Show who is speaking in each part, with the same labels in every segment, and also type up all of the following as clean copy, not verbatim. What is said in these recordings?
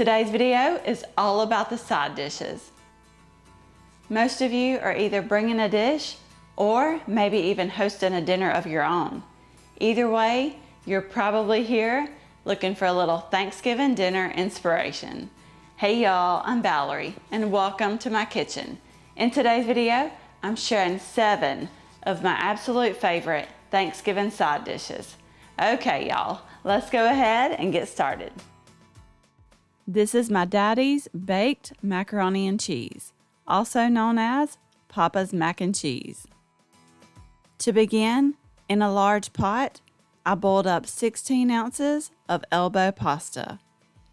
Speaker 1: Today's video is all about the side dishes. Most of you are either bringing a dish or maybe even hosting a dinner of your own. Either way, you're probably here looking for a little Thanksgiving dinner inspiration. Hey y'all, I'm Valerie and welcome to my kitchen. In today's video, I'm sharing 7 of my absolute favorite Thanksgiving side dishes. Okay y'all, let's go ahead and get started. This is my daddy's baked macaroni and cheese, also known as Papa's mac and cheese. To begin, in a large pot, I boiled up 16 ounces of elbow pasta,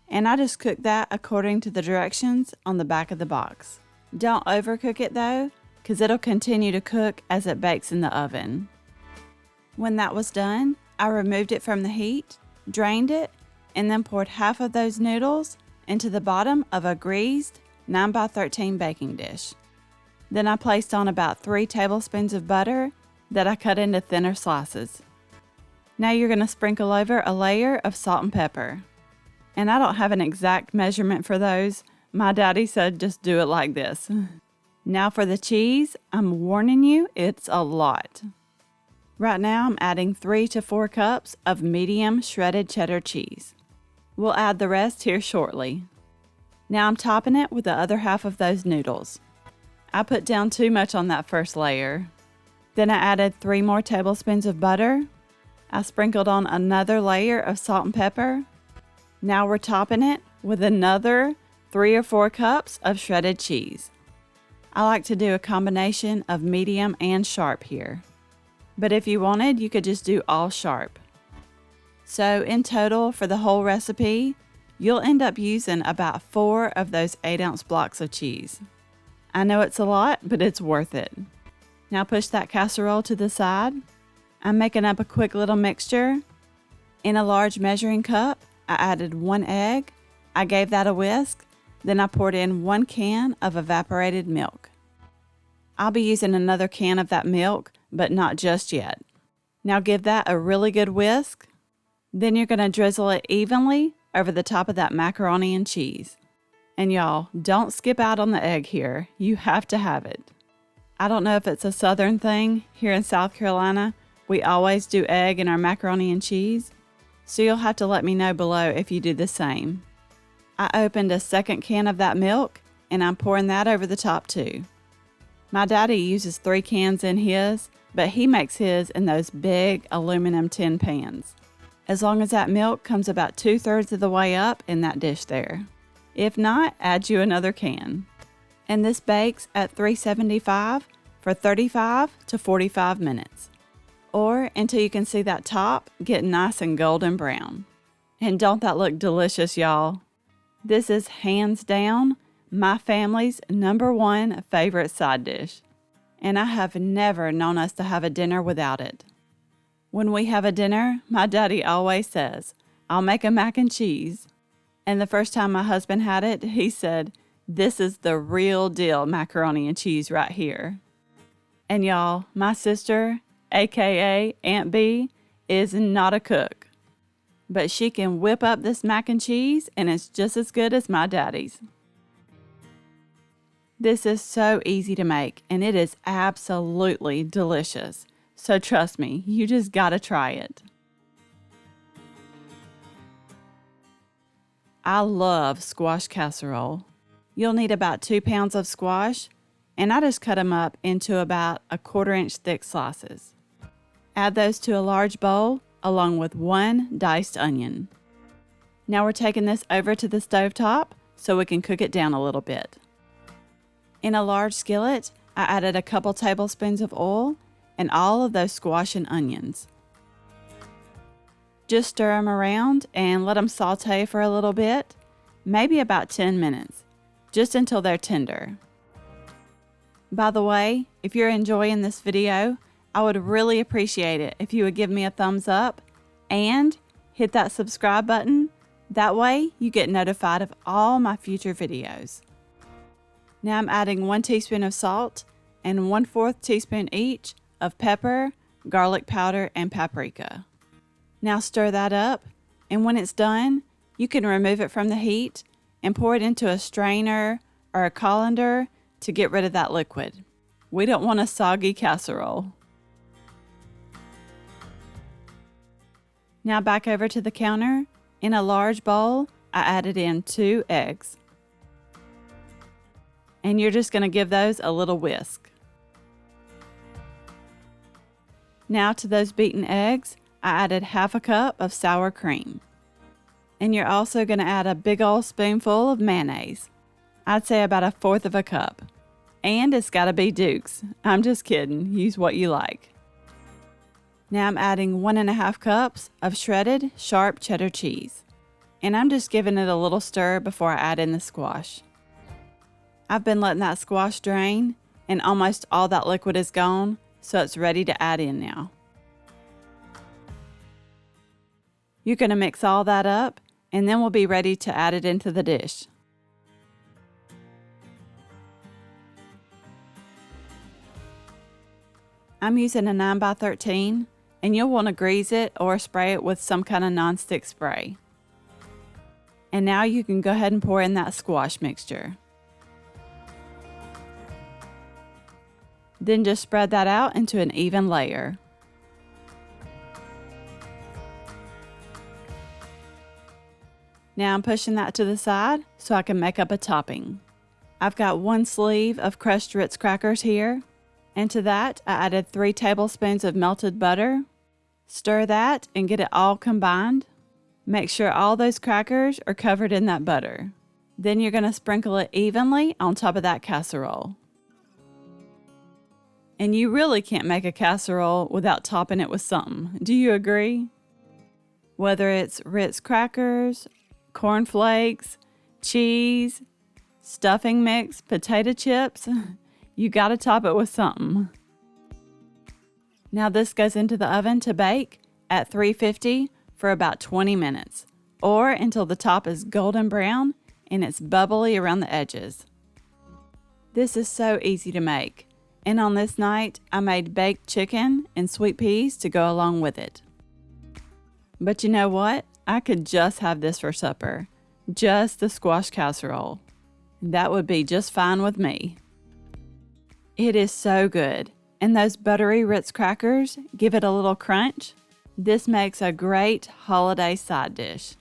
Speaker 1: and I just cooked that according to the directions on the back of the box. Don't overcook it though, because it'll continue to cook as it bakes in the oven. When that was done, I removed it from the heat, drained it, and then poured half of those noodles into the bottom of a greased 9x13 baking dish. Then I placed on about 3 tablespoons of butter that I cut into thinner slices. Now you're going to sprinkle over a layer of salt and pepper. And I don't have an exact measurement for those. My daddy said just do it like this. Now for the cheese, I'm warning you, it's a lot. Right now I'm adding 3 to 4 cups of medium shredded cheddar cheese. We'll add the rest here shortly. Now I'm topping it with the other half of those noodles. I put down too much on that first layer. Then I added 3 more tablespoons of butter. I sprinkled on another layer of salt and pepper. Now we're topping it with another 3 or 4 cups of shredded cheese. I like to do a combination of medium and sharp here. But if you wanted, you could just do all sharp. So in total for the whole recipe, you'll end up using about 4 of those 8-ounce blocks of cheese. I know it's a lot, but it's worth it. Now push that casserole to the side. I'm making up a quick little mixture. In a large measuring cup, I added 1 egg. I gave that a whisk. Then I poured in 1 can of evaporated milk. I'll be using another can of that milk, but not just yet. Now give that a really good whisk. Then you're going to drizzle it evenly over the top of that macaroni and cheese. And y'all, don't skip out on the egg here. You have to have it. I don't know if it's a southern thing. Here in South Carolina, we always do egg in our macaroni and cheese. So you'll have to let me know below if you do the same. I opened a 2nd can of that milk and I'm pouring that over the top too. My daddy uses 3 cans in his, but he makes his in those big aluminum tin pans. As long as that milk comes about 2/3 of the way up in that dish there. If not, add you another can. And this bakes at 375 for 35 to 45 minutes. Or until you can see that top get nice and golden brown. And don't that look delicious, y'all? This is hands down my family's #1 favorite side dish. And I have never known us to have a dinner without it. When we have a dinner, my daddy always says, I'll make a mac and cheese. And the first time my husband had it, he said, this is the real deal macaroni and cheese right here. And y'all, my sister, aka Aunt B, is not a cook. But she can whip up this mac and cheese and it's just as good as my daddy's. This is so easy to make and it is absolutely delicious. So trust me, you just gotta try it. I love squash casserole. You'll need about 2 pounds of squash, and I just cut them up into about 1/4 inch thick slices. Add those to a large bowl along with 1 diced onion. Now we're taking this over to the stovetop so we can cook it down a little bit. In a large skillet, I added a couple tablespoons of oil and all of those squash and onions. Just stir them around and let them saute for a little bit, maybe about 10 minutes, just until they're tender. By the way, if you're enjoying this video, I would really appreciate it if you would give me a thumbs up and hit that subscribe button. That way you get notified of all my future videos. Now I'm adding 1 teaspoon of salt and 1/4 teaspoon each of pepper, garlic powder, and paprika. Now stir that up, and when it's done, you can remove it from the heat and pour it into a strainer or a colander to get rid of that liquid. We don't want a soggy casserole. Now back over to the counter. In a large bowl, I added in 2 eggs. And you're just going to give those a little whisk. Now to those beaten eggs, I added half a cup of sour cream. And you're also going to add a big old spoonful of mayonnaise. I'd say about 1/4 of a cup. And it's got to be Duke's. I'm just kidding. Use what you like. Now I'm adding 1½ cups of shredded sharp cheddar cheese. And I'm just giving it a little stir before I add in the squash. I've been letting that squash drain, and almost all that liquid is gone, so it's ready to add in now. You're going to mix all that up, and then we'll be ready to add it into the dish. I'm using a 9x13, and you'll want to grease it or spray it with some kind of nonstick spray. And now you can go ahead and pour in that squash mixture. Then just spread that out into an even layer. Now I'm pushing that to the side so I can make up a topping. I've got 1 sleeve of crushed Ritz crackers here, and to that I added 3 tablespoons of melted butter. Stir that and get it all combined. Make sure all those crackers are covered in that butter. Then you're going to sprinkle it evenly on top of that casserole. And you really can't make a casserole without topping it with something. Do you agree? Whether it's Ritz crackers, corn flakes, cheese, stuffing mix, potato chips, you gotta top it with something. Now this goes into the oven to bake at 350 for about 20 minutes, or until the top is golden brown and it's bubbly around the edges. This is so easy to make. And on this night, I made baked chicken and sweet peas to go along with it. But you know what? I could just have this for supper. Just the squash casserole. That would be just fine with me. It is so good. And those buttery Ritz crackers give it a little crunch. This makes a great holiday side dish.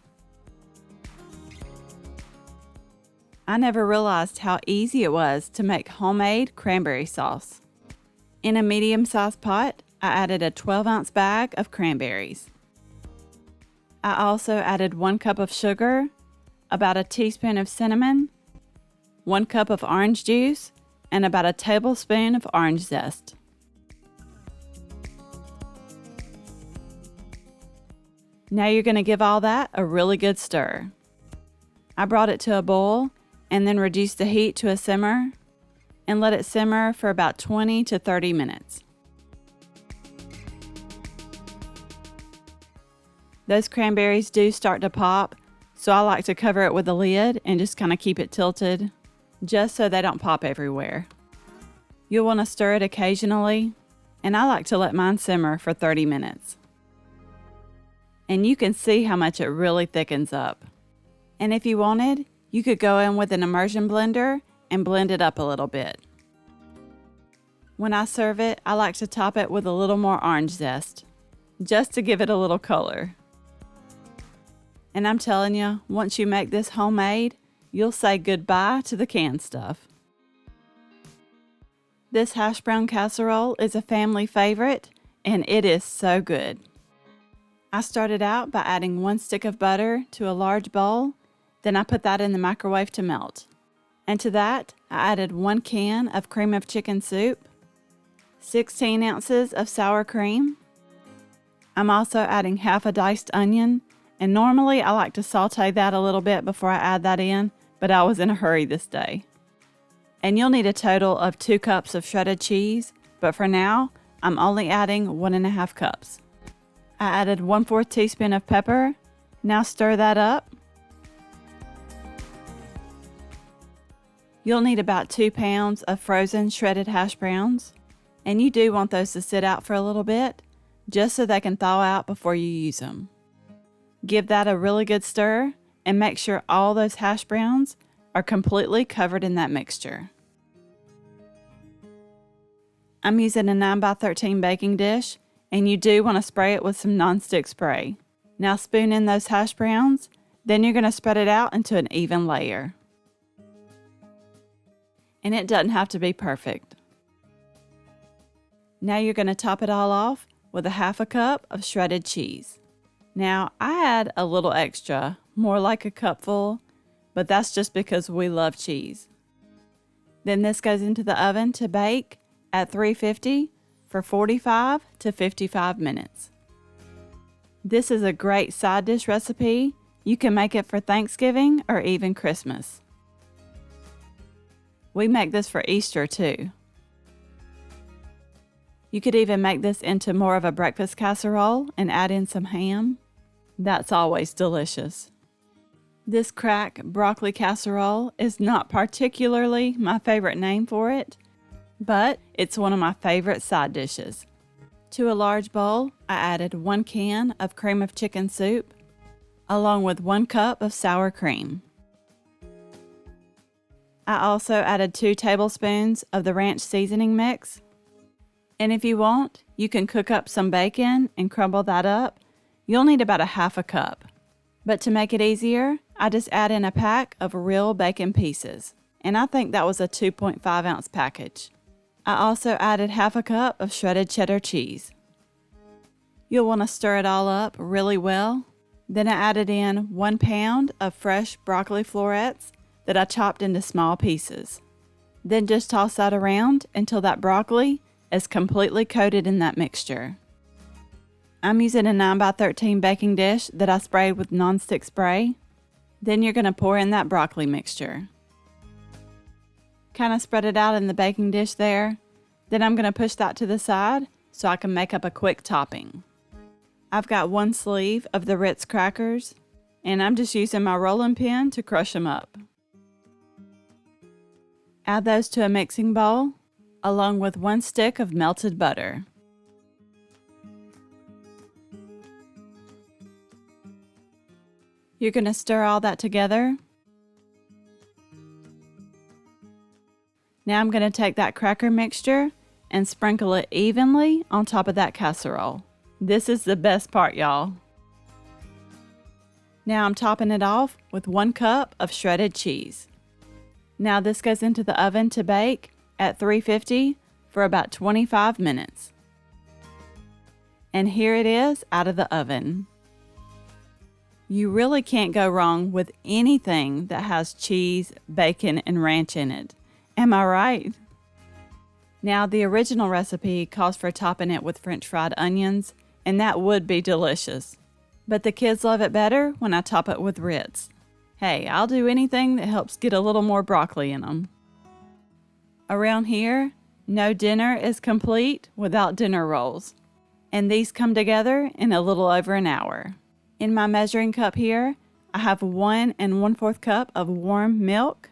Speaker 1: I never realized how easy it was to make homemade cranberry sauce. In a medium-sized pot, I added a 12-ounce bag of cranberries. I also added 1 cup of sugar, about a teaspoon of cinnamon, 1 cup of orange juice, and about a tablespoon of orange zest. Now you're going to give all that a really good stir. I brought it to a boil and then reduce the heat to a simmer and let it simmer for about 20 to 30 minutes. Those cranberries do start to pop, so I like to cover it with a lid and just kind of keep it tilted, just so they don't pop everywhere. You'll want to stir it occasionally, and I like to let mine simmer for 30 minutes. And you can see how much it really thickens up. And if you wanted, you could go in with an immersion blender and blend it up a little bit. When I serve it, I like to top it with a little more orange zest, just to give it a little color. And I'm telling you, once you make this homemade, you'll say goodbye to the canned stuff. This Hashbrown Casserole is a family favorite, and it is so good. I started out by adding 1 stick of butter to a large bowl, then I put that in the microwave to melt. And to that, I added 1 can of cream of chicken soup, 16 ounces of sour cream. I'm also adding half a diced onion, and normally I like to saute that a little bit before I add that in, but I was in a hurry this day. And you'll need a total of 2 cups of shredded cheese, but for now, I'm only adding 1½ cups. I added 1/4 teaspoon of pepper. Now stir that up. You'll need about 2 pounds of frozen shredded hash browns, and you do want those to sit out for a little bit, just so they can thaw out before you use them. Give that a really good stir, and make sure all those hash browns are completely covered in that mixture. I'm using a 9x13 baking dish, and you do want to spray it with some nonstick spray. Now spoon in those hash browns, then you're going to spread it out into an even layer. And it doesn't have to be perfect. Now you're going to top it all off with a 1/2 cup of shredded cheese. Now I add a little extra, more like a cupful, but that's just because we love cheese. Then this goes into the oven to bake at 350 for 45 to 55 minutes. This is a great side dish recipe. You can make it for Thanksgiving or even Christmas. We make this for Easter too. You could even make this into more of a breakfast casserole and add in some ham. That's always delicious. This crack broccoli casserole is not particularly my favorite name for it, but it's one of my favorite side dishes. To a large bowl, I added 1 can of cream of chicken soup, along with 1 cup of sour cream. I also added 2 tablespoons of the ranch seasoning mix. And if you want, you can cook up some bacon and crumble that up. You'll need about a 1/2 cup. But to make it easier, I just add in a pack of real bacon pieces. And I think that was a 2.5 ounce package. I also added 1/2 cup of shredded cheddar cheese. You'll want to stir it all up really well. Then I added in 1 pound of fresh broccoli florets that I chopped into small pieces. Then just toss that around until that broccoli is completely coated in that mixture. I'm using a 9x13 baking dish that I sprayed with nonstick spray. Then you're going to pour in that broccoli mixture. Kind of spread it out in the baking dish there. Then I'm going to push that to the side so I can make up a quick topping. I've got 1 sleeve of the Ritz crackers, and I'm just using my rolling pin to crush them up. Add those to a mixing bowl, along with 1 stick of melted butter. You're going to stir all that together. Now I'm going to take that cracker mixture and sprinkle it evenly on top of that casserole. This is the best part, y'all. Now I'm topping it off with 1 cup of shredded cheese. Now this goes into the oven to bake at 350 for about 25 minutes. And here it is out of the oven. You really can't go wrong with anything that has cheese, bacon, and ranch in it. Am I right? Now the original recipe calls for topping it with French fried onions, and that would be delicious. But the kids love it better when I top it with Ritz. Hey, I'll do anything that helps get a little more broccoli in them. Around here, no dinner is complete without dinner rolls. And these come together in a little over an hour. In my measuring cup here, I have 1 1/4 cup of warm milk.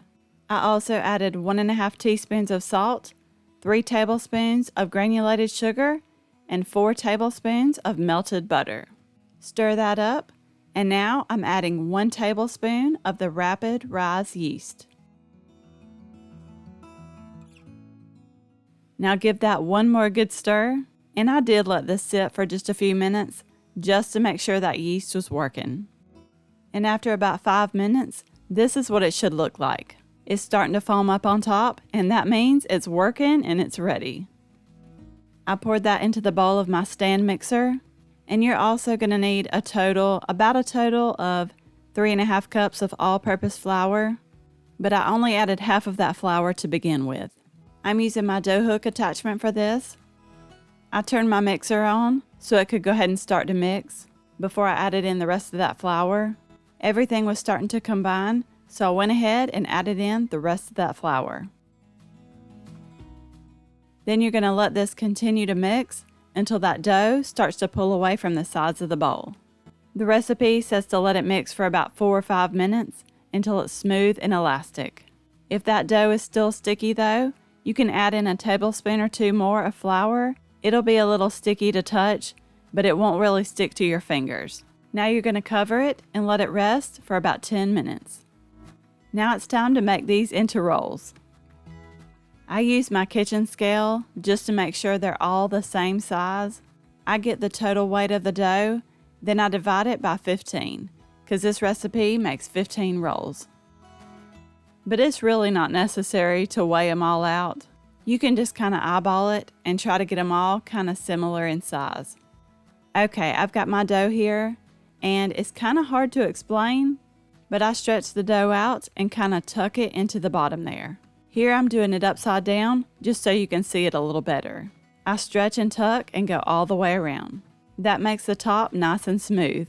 Speaker 1: I also added 1 1/2 teaspoons of salt, 3 tablespoons of granulated sugar, and 4 tablespoons of melted butter. Stir that up, and now I'm adding 1 tablespoon of the rapid rise yeast. Now give that one more good stir, and I did let this sit for just a few minutes just to make sure that yeast was working. And after about 5 minutes, this is what it should look like. It's starting to foam up on top, and that means it's working and it's ready. I poured that into the bowl of my stand mixer, and you're also going to need about a total of 3 1/2 cups of all-purpose flour, but I only added half of that flour to begin with. I'm using my dough hook attachment for this. I turned my mixer on so it could go ahead and start to mix before I added in the rest of that flour. Everything was starting to combine, so I went ahead and added in the rest of that flour. Then you're going to let this continue to mix until that dough starts to pull away from the sides of the bowl. The recipe says to let it mix for about 4 or 5 minutes until it's smooth and elastic. If that dough is still sticky though, you can add in a tablespoon or 2 more of flour. It'll be a little sticky to touch, but it won't really stick to your fingers. Now you're going to cover it and let it rest for about 10 minutes. Now it's time to make these into rolls. I use my kitchen scale just to make sure they're all the same size. I get the total weight of the dough, then I divide it by 15, because this recipe makes 15 rolls. But it's really not necessary to weigh them all out. You can just kind of eyeball it and try to get them all kind of similar in size. Okay, I've got my dough here, and it's kind of hard to explain, but I stretch the dough out and kind of tuck it into the bottom there. Here I'm doing it upside down just so you can see it a little better. I stretch and tuck and go all the way around. That makes the top nice and smooth.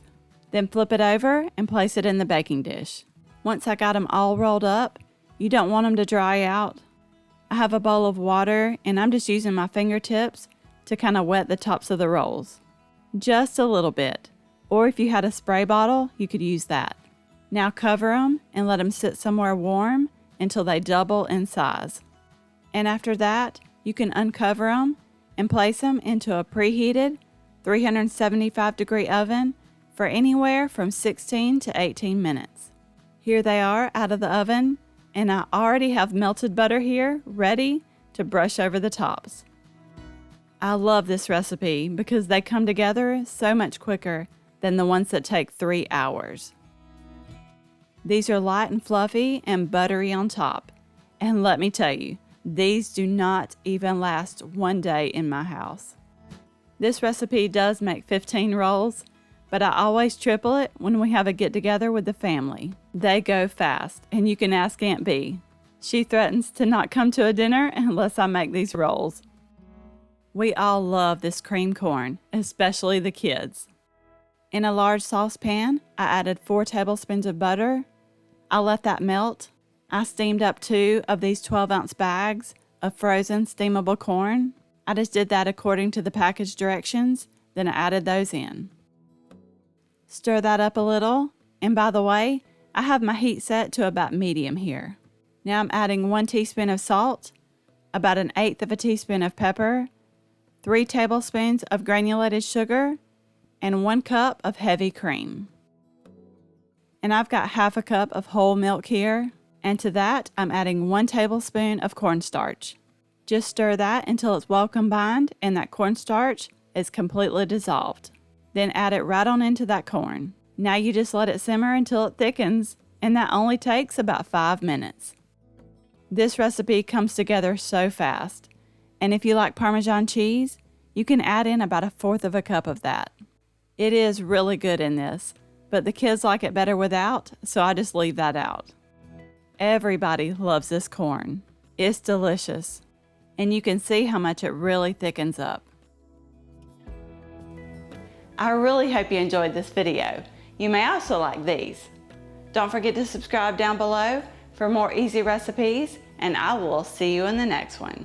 Speaker 1: Then flip it over and place it in the baking dish. Once I got them all rolled up, you don't want them to dry out. I have a bowl of water and I'm just using my fingertips to kind of wet the tops of the rolls. Just a little bit. Or if you had a spray bottle, you could use that. Now cover them and let them sit somewhere warm until they double in size. And after that, you can uncover them and place them into a preheated 375-degree oven for anywhere from 16 to 18 minutes. Here they are out of the oven, and I already have melted butter here ready to brush over the tops. I love this recipe because they come together so much quicker than the ones that take 3 hours. These are light and fluffy and buttery on top. And let me tell you, these do not even last one day in my house. This recipe does make 15 rolls, but I always triple it when we have a get-together with the family. They go fast, and you can ask Aunt B. She threatens to not come to a dinner unless I make these rolls. We all love this cream corn, especially the kids. In a large saucepan, I added 4 tablespoons of butter. I let that melt. I steamed up 2 of these 12-ounce bags of frozen steamable corn. I just did that according to the package directions, then I added those in. Stir that up a little, and by the way, I have my heat set to about medium here. Now I'm adding 1 teaspoon of salt, about 1/8 of a teaspoon of pepper, 3 tablespoons of granulated sugar, and 1 cup of heavy cream. And I've got half a cup of whole milk here, and to that I'm adding 1 tablespoon of cornstarch. Just stir that until it's well combined and that cornstarch is completely dissolved. Then add it right on into that corn. Now you just let it simmer until it thickens, and that only takes about 5 minutes. This recipe comes together so fast, and if you like Parmesan cheese, you can add in about 1/4 of a cup of that. It is really good in this, but the kids like it better without, so I just leave that out. Everybody loves this corn. It's delicious, and you can see how much it really thickens up. I really hope you enjoyed this video. You may also like these. Don't forget to subscribe down below for more easy recipes, and I will see you in the next one.